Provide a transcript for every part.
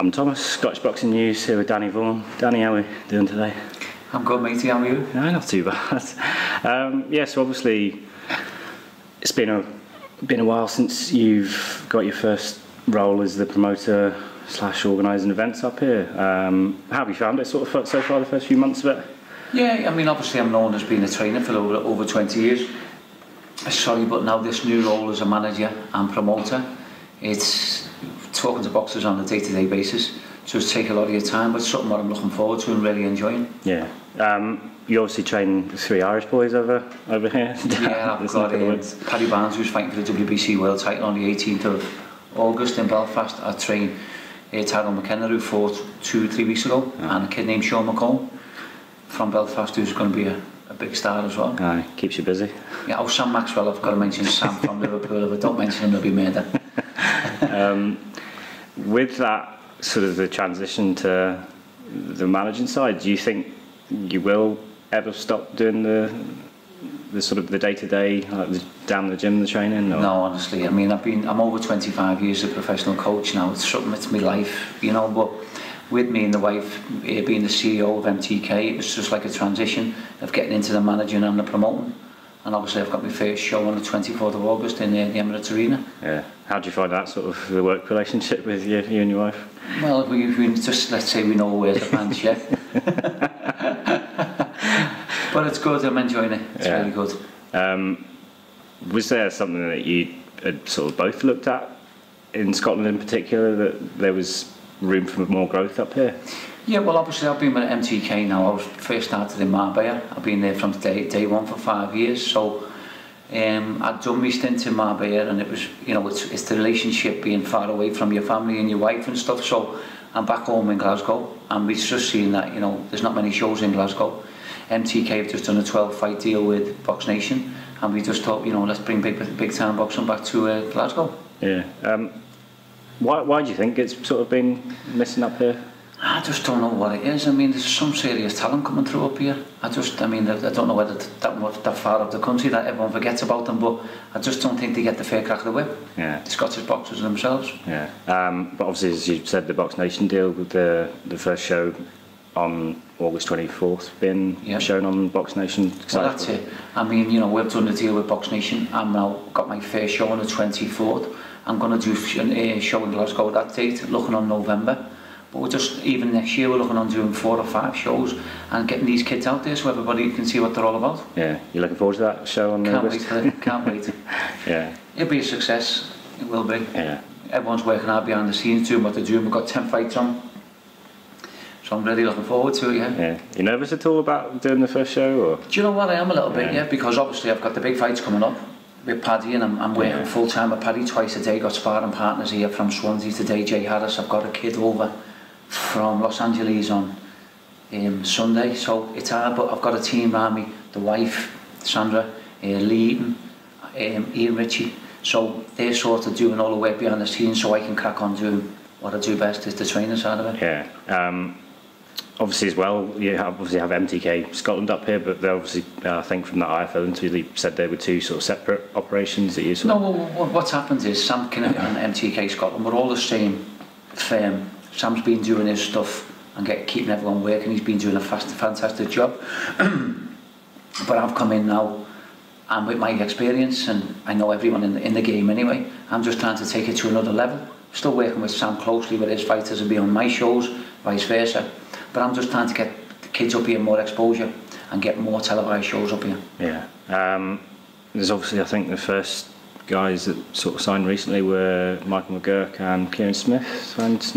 I'm Thomas, Scottish Boxing News, here with Danny Vaughan. Danny, how are we doing today? I'm good, matey, how are you? No, not too bad. So obviously it's been a while since you've got your first role as the promoter / organising events up here. How have you found it so far, the first few months of it? Yeah, I mean, obviously I'm known as being a trainer for over 20 years. Sorry, but now this new role as a manager and promoter, it's talking to boxers on a day-to-day basis. So it's take a lot of your time, but it's something that I'm looking forward to and really enjoying. Yeah. You obviously train 3 Irish boys over here. Yeah, I've got Paddy Barnes, who's fighting for the WBC World title on the 18th of August in Belfast. I train Tyrone McKenna, who fought 2-3 weeks ago, and a kid named Sean McComb from Belfast, who's going to be a big star as well. Aye, keeps you busy. Yeah, Sam Maxwell, I've got to mention Sam from Liverpool. If I don't mention him, he'll be murdered. With that sort of the transition to the managing side, do you think you will ever stop doing the sort of the day-to-day, like down the gym, the training? Or? No, honestly, I mean, I'm over 25 years as a professional coach now. It's something, it's my life, you know. But with me and the wife being the CEO of MTK, it was just like a transition of getting into the managing and the promoting. And obviously I've got my first show on the 24th of August in the Emirates Arena. Yeah. How do you find that sort of the work relationship with you and your wife? Well, we just, let's say we know where the pants, yeah. But it's good, I'm enjoying it. It's really good. Was there something that you had sort of both looked at in Scotland in particular, that there was room for more growth up here? Yeah, well, obviously I've been with MTK now. I was first started in Marbella. I've been there from day one for 5 years. So I'd done my stint in Marbella, and it was, you know, it's the relationship being far away from your family and your wife and stuff. So I'm back home in Glasgow, and we've just seen that, you know, there's not many shows in Glasgow. MTK have just done a 12-fight deal with Box Nation, and we just thought, you know, let's bring big time boxing back to Glasgow. Yeah. Why do you think it's sort of been missing up here? I just don't know what it is. I mean, there's some serious talent coming through up here. I don't know whether that far up the country that everyone forgets about them, but I just don't think they get the fair crack of the whip. Yeah. The Scottish boxers themselves. Yeah. But obviously, as you said, the Box Nation deal with the first show on August 24th being shown on Box Nation. Well, that's it. I mean, you know, we've done the deal with Box Nation. I'm now got my first show on the 24th. I'm going to do a show in Glasgow that date, looking on November. But we're just, even next year, we're looking on doing 4 or 5 shows and getting these kids out there so everybody can see what they're all about. Yeah, you're looking forward to that show on August? Can't wait for it, can't wait. Yeah. It'll be a success, it will be. Yeah. Everyone's working hard behind the scenes, doing what they're doing. We've got 10 fights on. So I'm really looking forward to it, yeah. You nervous at all about doing the first show? Or? Do you know what, I am a little bit, because obviously I've got the big fights coming up with Paddy, and I'm working full time with Paddy twice a day. Got sparring partners here from Swansea today, Jay Harris. I've got a kid over from Los Angeles on Sunday, so it's hard, but I've got a team around me, the wife, Sandra, Lee Eaton, Ian Ritchie, so they're sort of doing all the work behind the scenes so I can crack on doing what I do best, is the training side of it. Yeah. Obviously as well, you have MTK Scotland up here, but they obviously, I think from that IFL interview, they said they were 2 sort of separate operations that you sort of... No, what's happened is Sam Kinnock and MTK Scotland, we're all the same firm. Sam's been doing his stuff and keeping everyone working. He's been doing a fantastic job. But I've come in now, and with my experience, and I know everyone in the game anyway, I'm just trying to take it to another level. Still working with Sam closely with his fighters and be on my shows, vice versa. But I'm just trying to get the kids up here more exposure and get more televised shows up here. Yeah. There's obviously, I think, the first guys that sort of signed recently were Michael McGurk and Kieran Smith.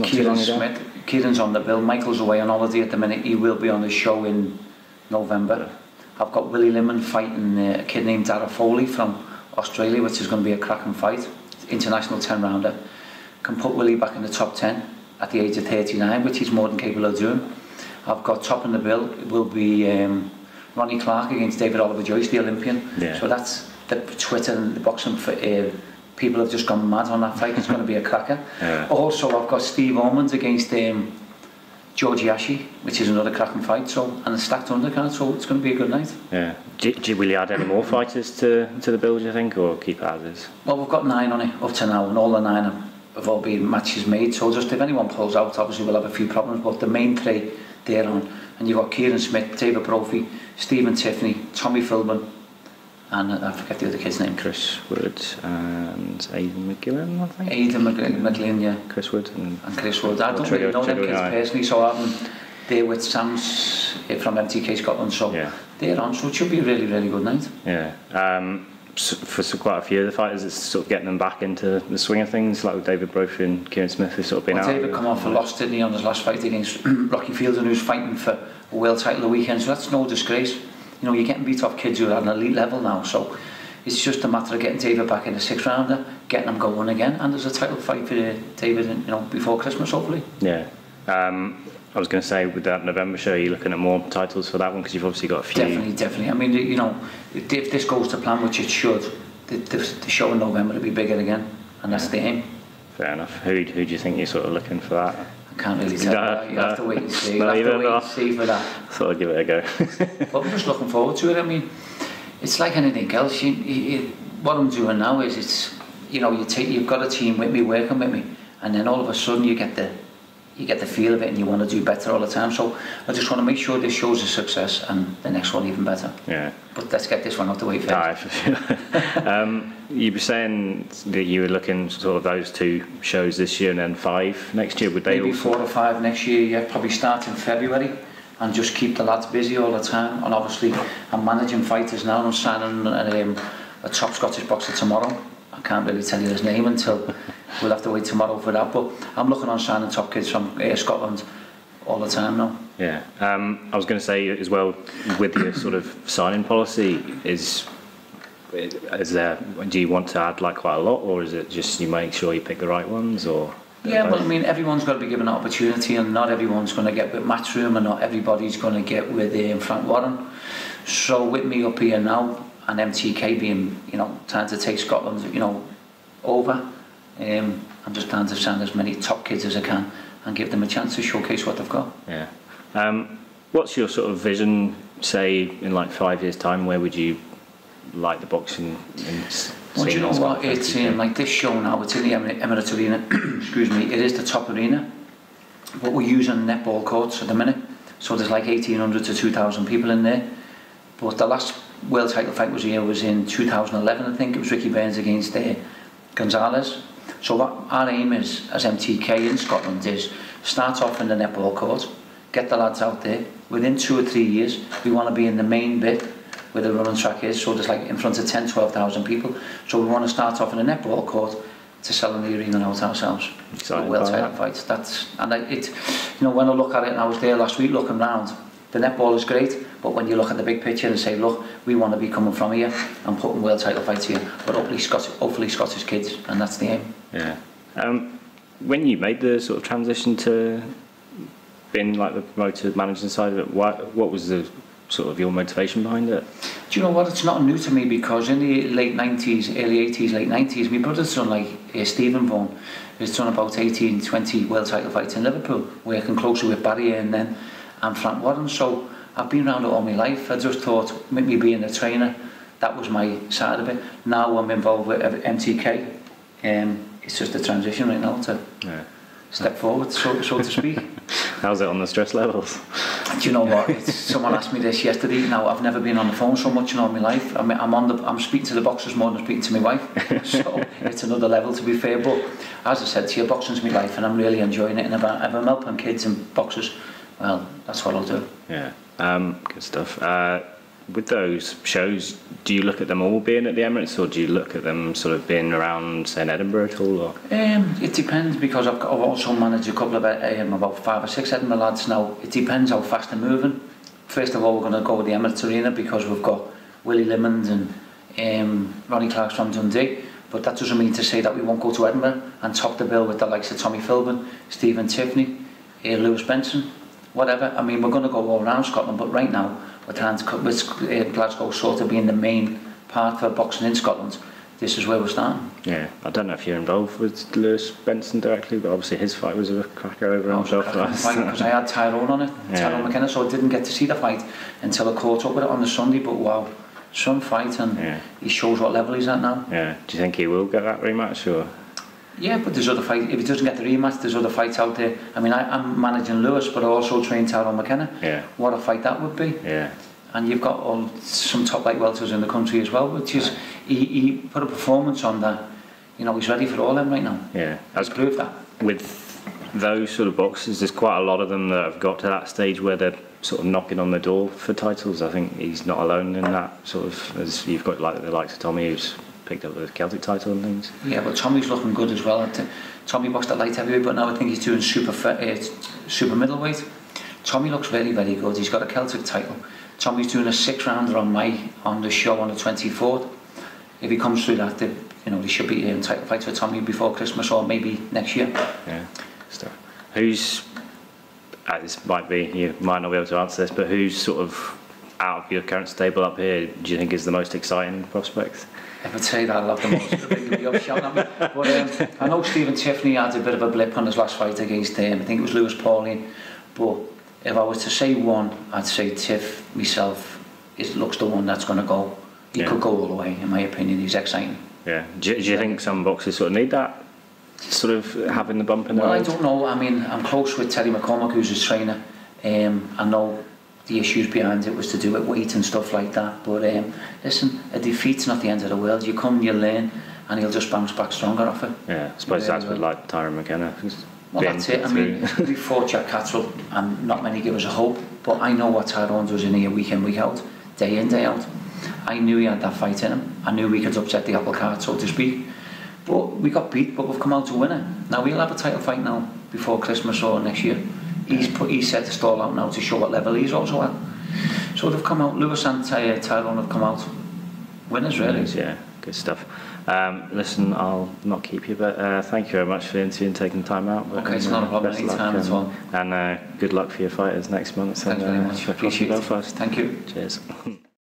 Kieran's on the bill. Michael's away on holiday at the minute. He will be on the show in November. I've got Willie Limon fighting a kid named Dara Foley from Australia, which is going to be a cracking fight. International 10-rounder. Can put Willie back in the top 10 at the age of 39, which he's more than capable of doing. I've got top in the bill. It will be Ronnie Clark against David Oliver Joyce, the Olympian. Yeah. So that's the Twitter and the boxing people have just gone mad on that fight. It's going to be a cracker. Yeah. Also, I've got Steve Ormond against Georgie Ashe, which is another cracking fight. So, and a stacked undercard. So it's going to be a good night. Yeah. Will you add any more fighters to the bill, do you think, or keep it as is? Well, we've got 9 on it up to now, and all the 9 are have all been matches made. So just if anyone pulls out, obviously we'll have a few problems. But the main three they're on, and you've got Kieran Smith, David Brophy, Stephen Tiffany, Tommy Philbin, and I forget the other kid's name. Chris Wood and Aidan McGillen, I think. Aidan McGillen, yeah. Chris Wood and Chris Wood. I don't really know them kids personally, so I haven't. They're with Sam's from MTK Scotland, so they're on. So it should be a really, really good night. Yeah. For quite a few of the fighters, it's sort of getting them back into the swing of things, like with David Brophy and Kieran Smith, who've sort of been out. David come off a loss, didn't he, on his last fight against Rocky Fielden, who's fighting for a world title the weekend, so that's no disgrace. You know, you're getting beat off kids who are at an elite level now, so it's just a matter of getting David back in the 6th rounder, getting him going again, and there's a title fight for David, you know, before Christmas, hopefully. Yeah. I was going to say, with that November show, you're looking at more titles for that one, because you've obviously got a few. Definitely. I mean, you know, if this goes to plan, which it should, the show in November will be bigger again, and that's the aim. Fair enough. Who do you think you're sort of looking for that? I can't really tell. You have to wait and see. You have to wait and see for that. Thought I'd give it a go. But I'm just looking forward to it. I mean, it's like anything else. What I'm doing now is, it's, you know, you've got a team with me, working with me, and then all of a sudden you get the feel of it, and you want to do better all the time. So I just want to make sure this show's a success, and the next one even better. Yeah. But let's get this one out the way first. Aye, for sure. You were saying that you were looking sort of those 2 shows this year and then 5 next year. Would they maybe 4 or 5 next year? Yeah, probably start in February, and just keep the lads busy all the time. And obviously, I'm managing fighters now. I'm signing a top Scottish boxer tomorrow. I can't really tell you his name until we'll have to wait tomorrow for that. But I'm looking on signing top kids from Scotland all the time now. Yeah. I was going to say as well, with your sort of signing policy, is there? Do you want to add like quite a lot, or is it just you make sure you pick the right ones, or? Yeah, well, I mean, everyone's got to be given an opportunity, and not everyone's going to get with Matchroom, and not everybody's going to get with Frank Warren. So with me up here now, and MTK being, you know, trying to take Scotland, you know, over, I'm just trying to sign as many top kids as I can and give them a chance to showcase what they've got. Yeah. What's your sort of vision, say, in like 5 years' time? Where would you like the boxing in? Well, do you know what? It's like this show now, it's in the Emirates Arena. Excuse me, it is the top arena, but we're using netball courts at the minute, so there's like 1,800 to 2,000 people in there. But the last world title fight was in 2011, I think. It was Ricky Burns against Gonzalez. So what our aim is as MTK in Scotland is start off in the netball court, get the lads out there. Within 2 or 3 years, we want to be in the main bit where the running track is, so there's like in front of 10,000-12,000 people. So we want to start off in a netball court to sell in the arena out ourselves. Exciting. World title fights. You know, when I look at it, and I was there last week looking round, the netball is great, but when you look at the big picture and say, look, we want to be coming from here and putting world title fights here, but hopefully Scottish kids, and that's the aim. Yeah. When you made the sort of transition to being like the promoter, managing side of it, what was the sort of your motivation behind it? Do you know what? It's not new to me, because in the late 90s, early 80s, late 90s, my brother's done like Stephen Vaughan has done about 18, 20 world title fights in Liverpool, working closely with Barry and Frank Warren. So I've been around it all my life. I just thought, with me being a trainer, that was my side of it. Now I'm involved with MTK. It's just a transition right now to step forward, so to speak. How's it on the stress levels? Do you know what? Someone asked me this yesterday. Now, I've never been on the phone so much in all my life. I mean, I'm speaking to the boxers more than I'm speaking to my wife. So it's another level, to be fair. But as I said to you, boxing's my life, and I'm really enjoying it. And if I'm helping kids and boxers, well, that's what I'll do. Yeah, good stuff. With those shows, do you look at them all being at the Emirates, or do you look at them sort of being around, say, in Edinburgh at all? Or? It depends, because I've also managed a couple of about 5 or 6 Edinburgh lads now. It depends how fast they're moving. First of all, we're going to go with the Emirates Arena, because we've got Willie Limmonds and Ronnie Clark's from Dundee. But that doesn't mean to say that we won't go to Edinburgh and top the bill with the likes of Tommy Philbin, Stephen Tiffany, Lewis Benson, whatever. I mean, we're going to go all around Scotland, but right now we're trying to cut with Glasgow sort of being the main part for boxing in Scotland. This is where we're starting. Yeah, I don't know if you're involved with Lewis Benson directly, but obviously his fight was a cracker over himself. Because I had Tyrone on it, Tyrone McKenna, so I didn't get to see the fight until I caught up with it on the Sunday. But wow, some fight, and he shows what level he's at now. Yeah. Do you think he will get that rematch, or? Yeah, but there's other fights. If he doesn't get the rematch, there's other fights out there. I mean, I'm managing Lewis, but I also train Tyrone McKenna. Yeah. What a fight that would be. Yeah. And you've got some top light welters in the country as well, which is, he put a performance on that, you know, he's ready for all them right now. Yeah. He's proved that. With those sort of boxers, there's quite a lot of them that have got to that stage where they're sort of knocking on the door for titles. I think he's not alone in that sort of, as you've got like the likes of Tommy, who's picked up the Celtic title and things. Yeah, but Tommy's looking good as well. Tommy boxed at light heavyweight, but now I think he's doing super middleweight. Tommy looks very, very good. He's got a Celtic title. Tommy's doing a 6-rounder on the show on the 24th. If he comes through that, you know, there should be title fights for Tommy before Christmas or maybe next year. Yeah, stuff. Who's, this might be, you might not be able to answer this, but who's sort of out of your current stable up here, do you think is the most exciting prospect? If I'd say that, I'd love the most. You'll be up shouting at me. But I know Stephen Tiffany had a bit of a blip on his last fight against him. I think it was Lewis Pauline. But if I was to say one, I'd say Tiff, myself, looks the one that's going to go. He could go all the way, in my opinion. He's exciting. Yeah. Do you think some boxers sort of need that, sort of having the bump in their Well, road? I don't know. I mean, I'm close with Terry McCormack, who's his trainer. I know the issues behind it was to do with weight and stuff like that. But listen, a defeat's not the end of the world. You come, you learn, and he'll just bounce back stronger off it. Yeah, I suppose that's what like Tyrone McKenna. Well, that's it. I mean, we fought Jack Cattrall, and not many give us a hope. But I know what Tyrone does in here week in, week out, day in, day out. I knew he had that fight in him. I knew we could upset the apple cart, so to speak. But we got beat, but we've come out to win it. Now we'll have a title fight now before Christmas or next year. He's set the stall out now to show what level he's also at. So they've come out. Lewis and Tyrone have come out winners, really. Yeah, good stuff. Listen, I'll not keep you, but thank you very much for the interview and taking the time out. But, okay, it's not a problem any time at all. And good luck for your fighters next month. Thanks very much. Appreciate it. Thank you. Cheers.